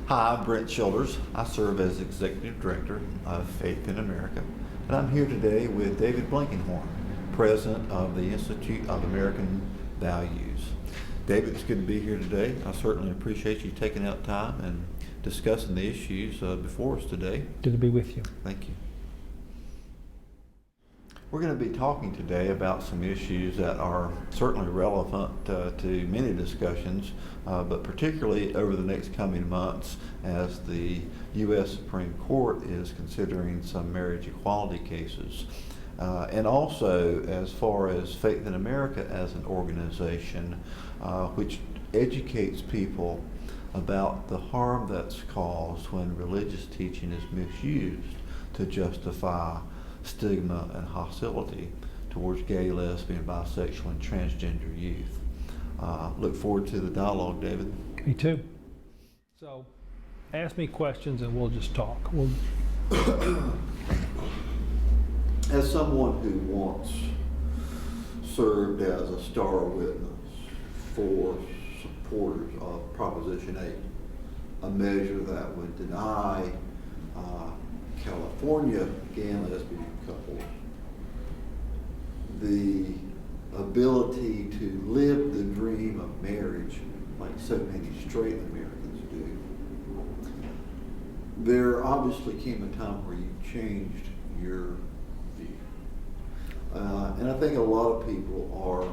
Hi, I'm Brent. I serve as Executive Director of Faith in America, and I'm here today with David Blankenhorn, President of the Institute of American Values. David, it's good to be here today. I certainly appreciate you taking out time and discussing the issues before us today. Good to be with you. Thank you. We're going to be talking today about some issues that are certainly relevant to many discussions, but particularly over the next coming months as the U.S. Supreme Court is considering some marriage equality cases. And also as far as Faith in America as an organization which educates people about the harm that's caused when religious teaching is misused to justify stigma and hostility towards gay, lesbian, bisexual, and transgender youth. Look forward to the dialogue, David. Me too. So ask me questions and we'll just talk. As someone who once served as a star witness for supporters of Proposition 8, a measure that would deny California gay and lesbian couples the ability to live the dream of marriage like so many straight Americans do. There obviously came a time where you changed your view. And I think a lot of people are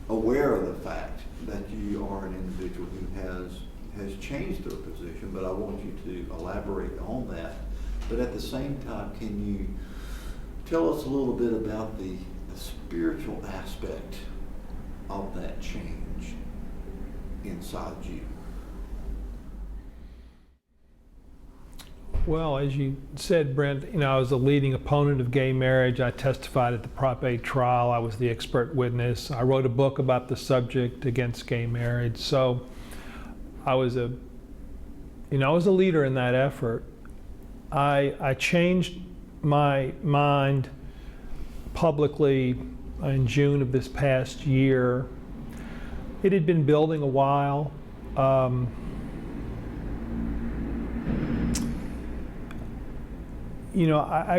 aware of the fact that you are an individual who has changed their position, but I want you to elaborate on that. But at the same time, can you tell us a little bit about the spiritual aspect of that change inside you? Well, as you said, Brent, I was a leading opponent of gay marriage. I testified at the Prop 8 trial. I was the expert witness. I wrote a book about the subject against gay marriage. So I was a leader in that effort. I changed my mind publicly in June of this past year. It had been building a while. I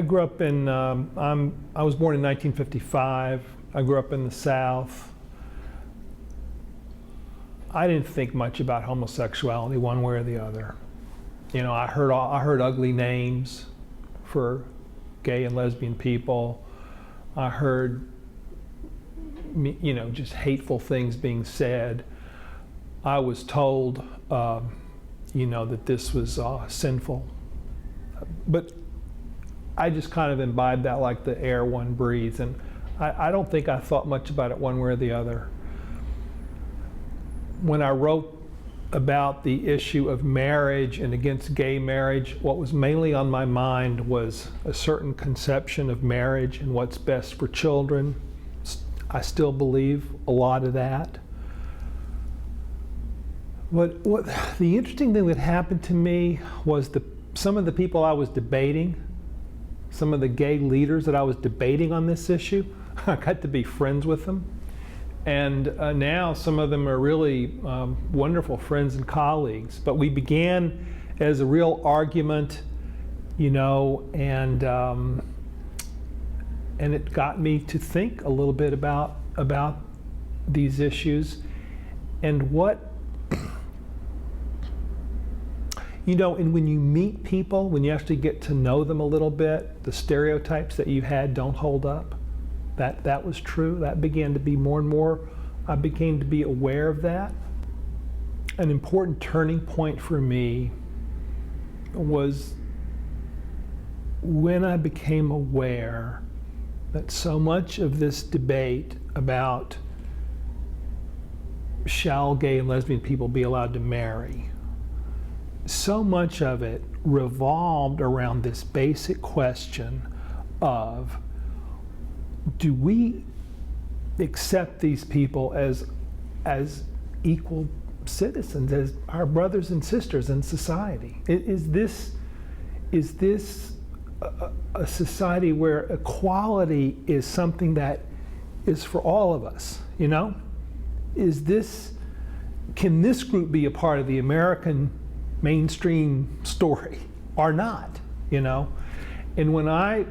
grew up in, I was born in 1955. I grew up in the South. I didn't think much about homosexuality one way or the other. I heard ugly names for gay and lesbian people. I heard, just hateful things being said. I was told, that this was sinful. But I just kind of imbibed that like the air one breathes, and I don't think I thought much about it one way or the other. When I wrote about the issue of marriage and against gay marriage, what was mainly on my mind was a certain conception of marriage and what's best for children. I still believe a lot of that. What the interesting thing that happened to me was some of the people I was debating, some of the gay leaders that I was debating on this issue, I got to be friends with them. And now some of them are really wonderful friends and colleagues. But we began as a real argument, and it got me to think a little bit about these issues and what, and when you meet people, when you actually get to know them a little bit, the stereotypes that you had don't hold up. That was true. That began to be more and more, I began to be aware of that. An important turning point for me was when I became aware that so much of this debate about shall gay and lesbian people be allowed to marry, so much of it revolved around this basic question of, do we accept these people as equal citizens, as our brothers and sisters in society? Is this a society where equality is something that is for all of us? Is this can this group be a part of the American mainstream story or not, you know? And when I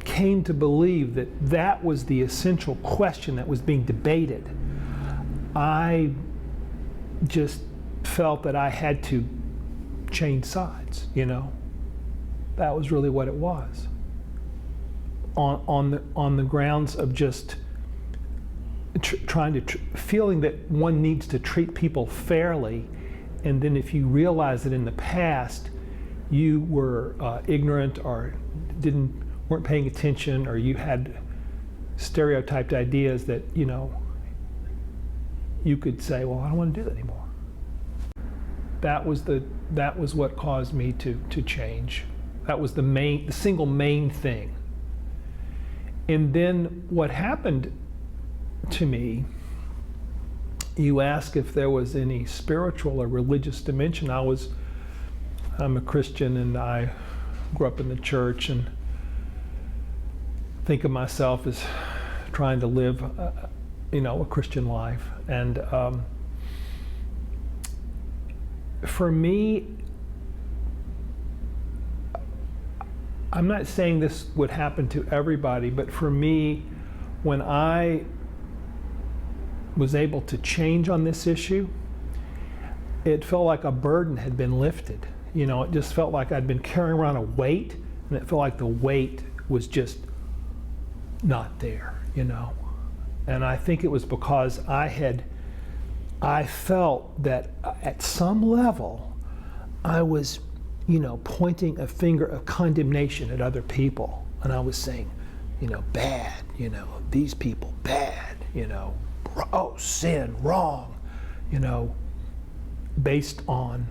came to believe that that was the essential question that was being debated, I just felt that I had to change sides, you know? That was really what it was. On the grounds of just feeling that one needs to treat people fairly, and then if you realize that in the past you were ignorant or weren't paying attention, or you had stereotyped ideas that, you know, you could say, well, I don't want to do that anymore. That was what caused me to change. That was the single main thing. And then what happened to me, you ask if there was any spiritual or religious dimension. I'm a Christian, and I grew up in the church and think of myself as trying to live a Christian life. And for me, I'm not saying this would happen to everybody, but for me, when I was able to change on this issue, it felt like a burden had been lifted. You know, it just felt like I'd been carrying around a weight, and it felt like the weight was just not there, you know. And I think it was because I felt that at some level I was, you know, pointing a finger of condemnation at other people. And I was saying, you know, bad, you know, these people, bad, you know, oh, sin, wrong, you know, based on,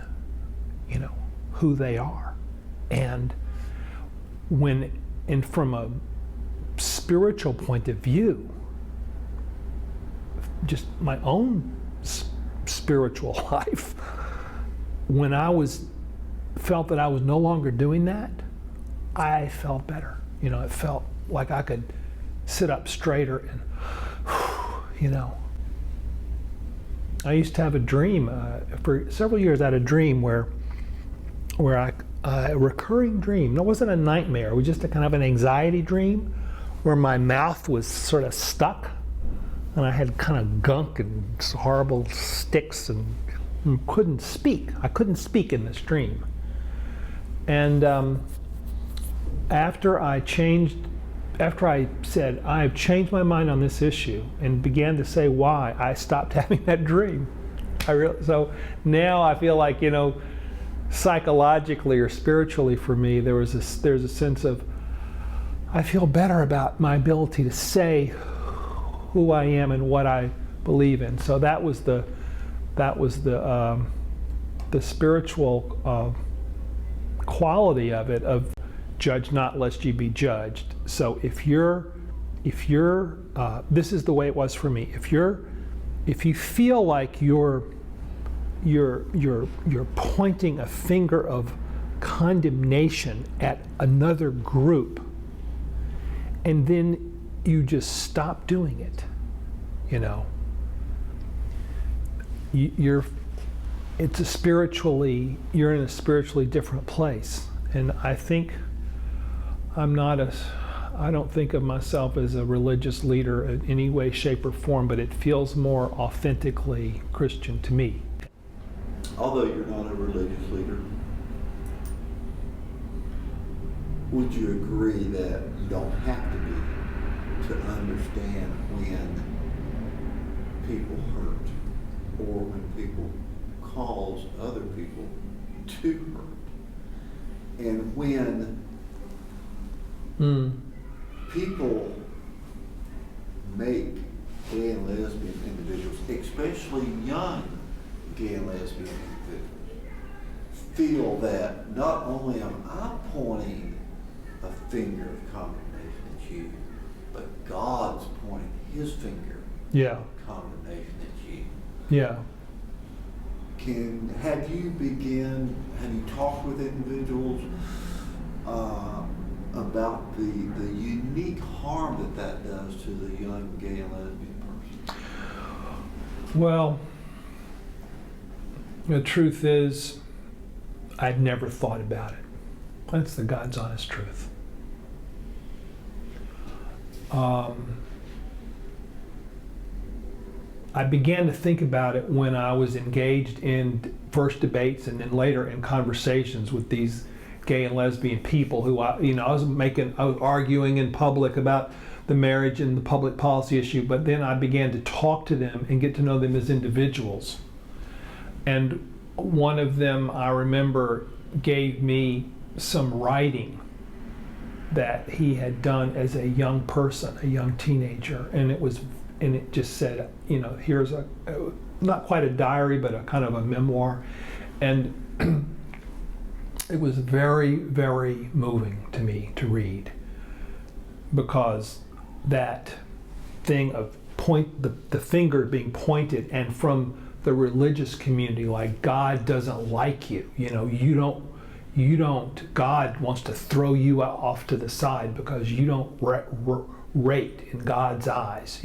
you know, who they are. And from a spiritual point of view, just my own spiritual life, when I felt that I was no longer doing that, I felt better. You know, it felt like I could sit up straighter and, you know. I used to have a dream, for several years I had a dream where a recurring dream, it wasn't a nightmare, it was just a kind of an anxiety dream where my mouth was sort of stuck and I had kind of gunk and horrible sticks and couldn't speak. I couldn't speak in this dream. And after I said, I've changed my mind on this issue, and began to say why, I stopped having that dream. So now I feel like, you know, psychologically or spiritually for me, there's a sense of, I feel better about my ability to say who I am and what I believe in. So that was the spiritual quality of it, of judge not lest ye be judged. So if you're this is the way it was for me. If you feel like you're pointing a finger of condemnation at another group, and then you just stop doing it, you know, you're in a spiritually different place. And I think I don't think of myself as a religious leader in any way, shape, or form, but it feels more authentically Christian to me. Although you're not a religious leader, would you agree that you don't have to be to understand when people hurt, or when people cause other people to hurt, and when people make gay and lesbian individuals, especially young gay and lesbian individuals, feel that not only am I pointing a finger of condemnation at you, but God's pointing his finger of condemnation at you. Yeah. Have you talked with individuals about the unique harm that does to the young gay and lesbian person? Well, The truth is, I'd never thought about it. That's the God's honest truth. I began to think about it when I was engaged in first debates and then later in conversations with these gay and lesbian people who I was arguing in public about the marriage and the public policy issue, but then I began to talk to them and get to know them as individuals. And one of them, I remember, gave me some writing that he had done as a young person, a young teenager, and it just said, here's not quite a diary, but a kind of a memoir, and it was very, very moving to me to read, because that thing of the finger being pointed, and from the religious community, like God doesn't like you, you don't, God wants to throw you off to the side because you don't rate in God's eyes,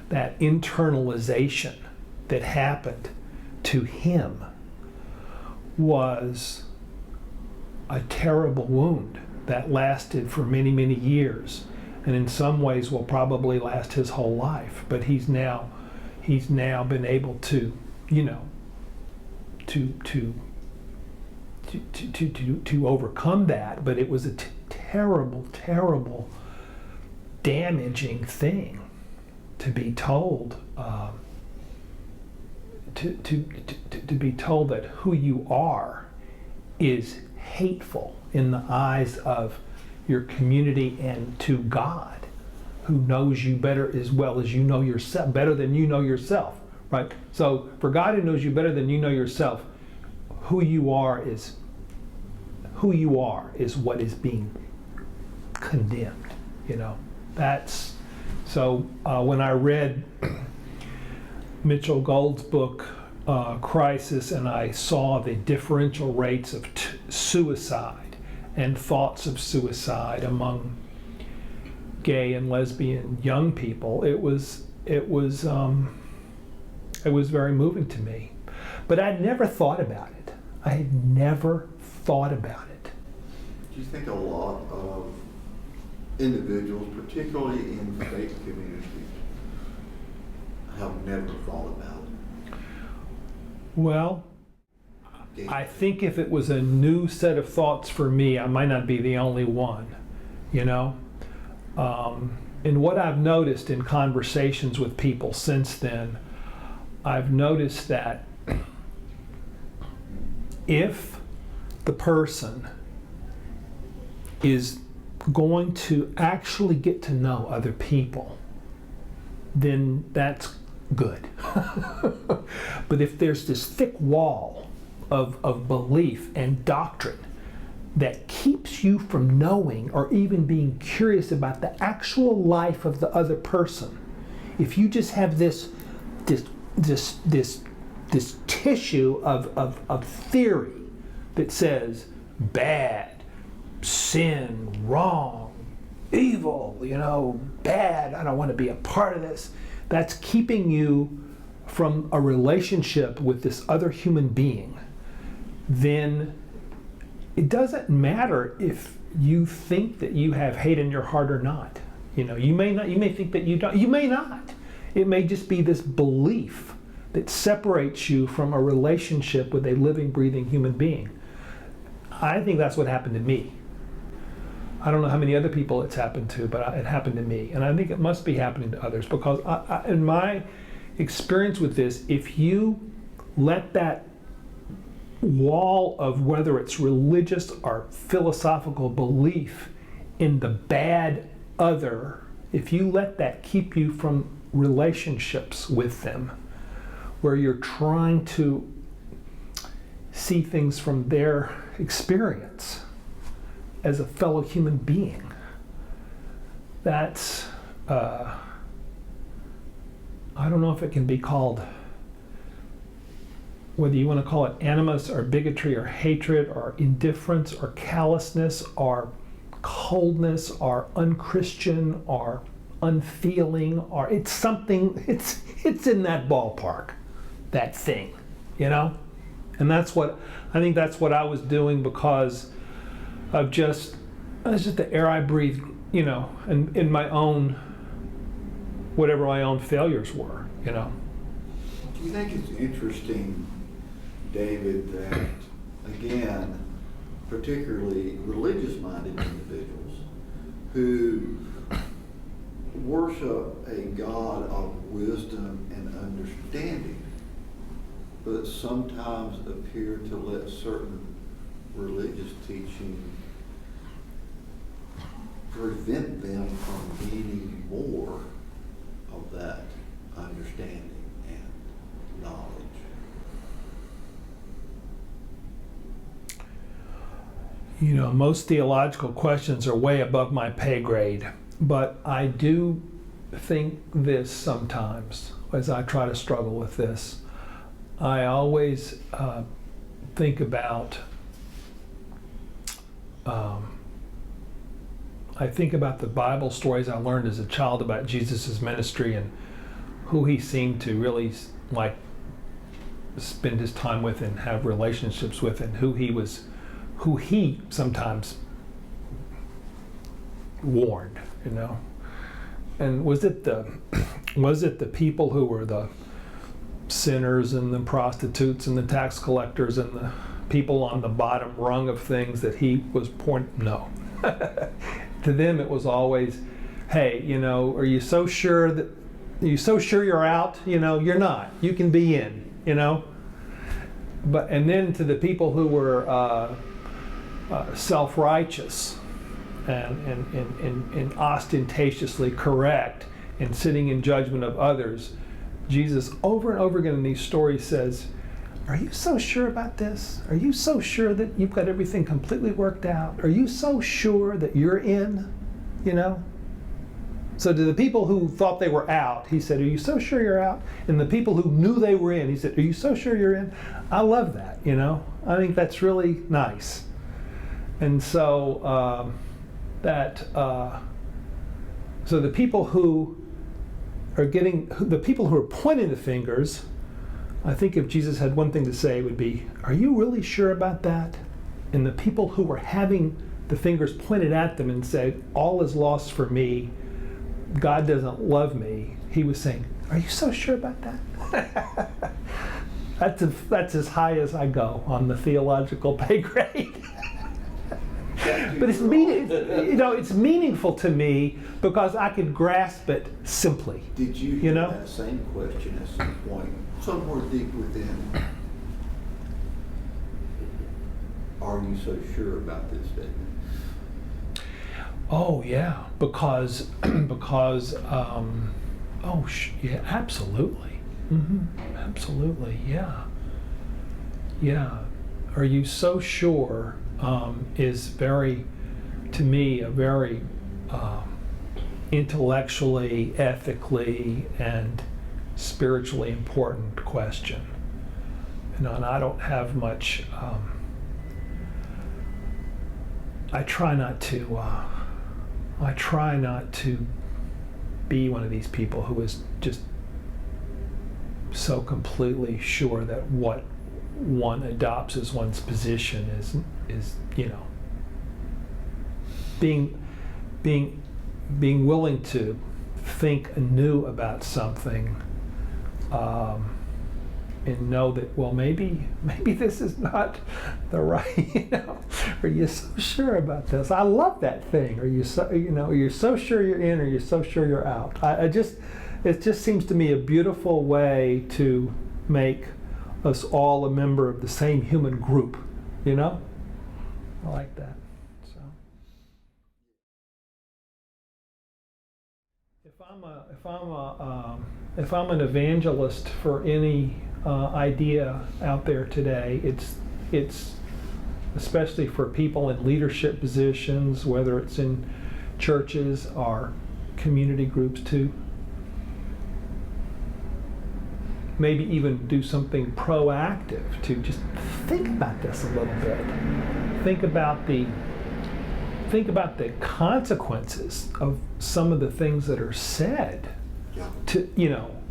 that internalization that happened to him was a terrible wound that lasted for many, many years, and in some ways will probably last his whole life. But he's now been able to, to overcome that. But it was a terrible, terrible, damaging thing to be told. To be told that who you are is hateful in the eyes of your community and to God, who knows you better as well as you know yourself, better than you know yourself, right? So for God, who knows you better than you know yourself, who you are is what is being condemned. That's so. When I read Mitchell Gold's book, Crisis, and I saw the differential rates of suicide and thoughts of suicide among gay and lesbian young people, it was very moving to me. But I'd never thought about it. I had never thought about it. Do you think a lot of individuals, particularly in faith communities, have never thought about it? Well, I think if it was a new set of thoughts for me, I might not be the only one, And what I've noticed in conversations with people since then, I've noticed that if the person is going to actually get to know other people, then that's good. But if there's this thick wall of belief and doctrine that keeps you from knowing or even being curious about the actual life of the other person, if you just have this tissue of theory that says bad, sin, wrong, evil, bad, I don't want to be a part of this, that's keeping you from a relationship with this other human being, then it doesn't matter if you think that you have hate in your heart or not. You may not, you may think that you don't, you may not. It may just be this belief that separates you from a relationship with a living, breathing human being. I think that's what happened to me. I don't know how many other people it's happened to, but it happened to me. And I think it must be happening to others, because in my experience with this, if you let that wall of whether it's religious or philosophical belief in the bad other, if you let that keep you from relationships with them, where you're trying to see things from their experience as a fellow human being, that's, I don't know if it can be called, whether you want to call it animus or bigotry or hatred or indifference or callousness or coldness or unchristian or unfeeling, or it's something, it's in that ballpark, that thing, And I think that's what I was doing because of that's just the air I breathed, and in my own, whatever my own failures were, Do you think it's interesting, David, that, again, particularly religious-minded individuals who worship a God of wisdom and understanding, but sometimes appear to let certain religious teaching prevent them from gaining more of that understanding and knowledge? Most theological questions are way above my pay grade, but I do think this sometimes as I try to struggle with this. I always think about the Bible stories I learned as a child about Jesus' ministry and who he seemed to really spend his time with and have relationships with, and who he sometimes warned, And was it the people who were the sinners and the prostitutes and the tax collectors and the people on the bottom rung of things that he was pointing? No. To them it was always, hey, are you so sure you're out? You're not. You can be in, and then to the people who were self-righteous and ostentatiously correct and sitting in judgment of others, Jesus over and over again in these stories says, are you so sure about this? Are you so sure that you've got everything completely worked out? Are you so sure that you're in? So to the people who thought they were out, he said, are you so sure you're out? And the people who knew they were in, he said, are you so sure you're in? I love that, I think that's really nice. And so so the people who are pointing the fingers, I think if Jesus had one thing to say, it would be, are you really sure about that? And the people who were having the fingers pointed at them and said, all is lost for me, God doesn't love me, he was saying, are you so sure about that? That's as high as I go on the theological pay grade. But it's it's meaningful to me because I can grasp it simply. Did you hear that same question at some point, somewhere deep within? Are you so sure about this statement? Oh yeah, because yeah, absolutely, absolutely, yeah. Are you so sure? Is very, to me, a very intellectually, ethically, and spiritually important question. And I don't have much. I try not to be one of these people who is just so completely sure that what one adopts as one's position is being willing to think anew about something and know that, well, maybe this is not the right, Are you so sure about this? I love that thing. Are you so, you're so sure you're in, or you're so sure you're out. It just seems to me a beautiful way to make us all a member of the same human group, I like that. So, if I'm an evangelist for any idea out there today, it's especially for people in leadership positions, whether it's in churches or community groups too. Maybe even do something proactive to just think about this a little bit. Think about the consequences of some of the things that are said. Yeah.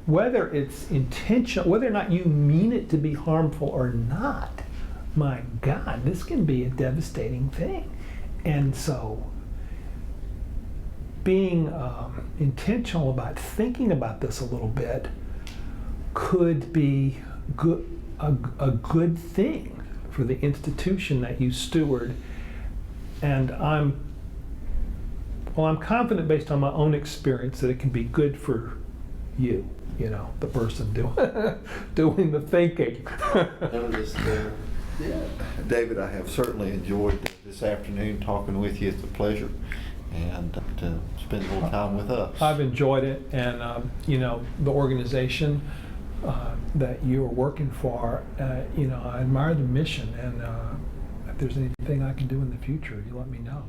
whether it's intentional, whether or not you mean it to be harmful or not, my God, this can be a devastating thing. And so being intentional about thinking about this a little bit could be a good thing for the institution that you steward. And I'm confident based on my own experience that it can be good for you, the person doing the thinking. Yeah. David, I have certainly enjoyed this afternoon talking with you. It's a pleasure, and to spend a little time with us. I've enjoyed it, and the organization that you are working for, I admire the mission, and if there's anything I can do in the future, you let me know.